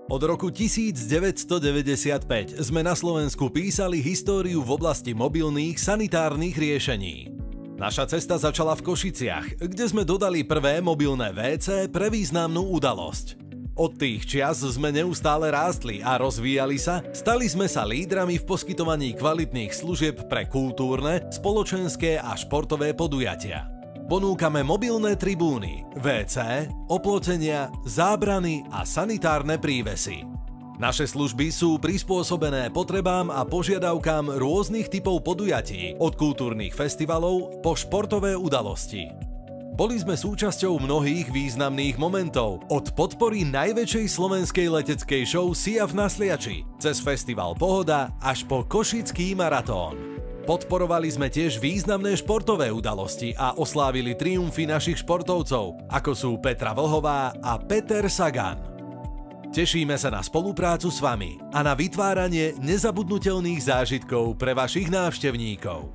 Od roku 1995 sme na Slovensku písali históriu v oblasti mobilných sanitárnych riešení. Naša cesta začala v Košiciach, kde sme dodali prvé mobilné WC pre významnú udalosť. Od tých čias sme neustále rástli a rozvíjali sa, stali sme sa lídrami v poskytovaní kvalitných služieb pre kultúrne, spoločenské a športové podujatia. Ponúkame mobilné tribúny, WC, oplotenia, zábrany a sanitárne prívesy. Naše služby sú prispôsobené potrebám a požiadavkám rôznych typov podujatí, od kultúrnych festivalov po športové udalosti. Boli sme súčasťou mnohých významných momentov, od podpory najväčšej slovenskej leteckej show SIAF na Sliači, cez festival Pohoda až po Košický maratón. Podporovali sme tiež významné športové udalosti a oslávili triumfy našich športovcov, ako sú Petra Vlhová a Peter Sagan. Tešíme sa na spoluprácu s vami a na vytváranie nezabudnutelných zážitkov pre vašich návštevníkov.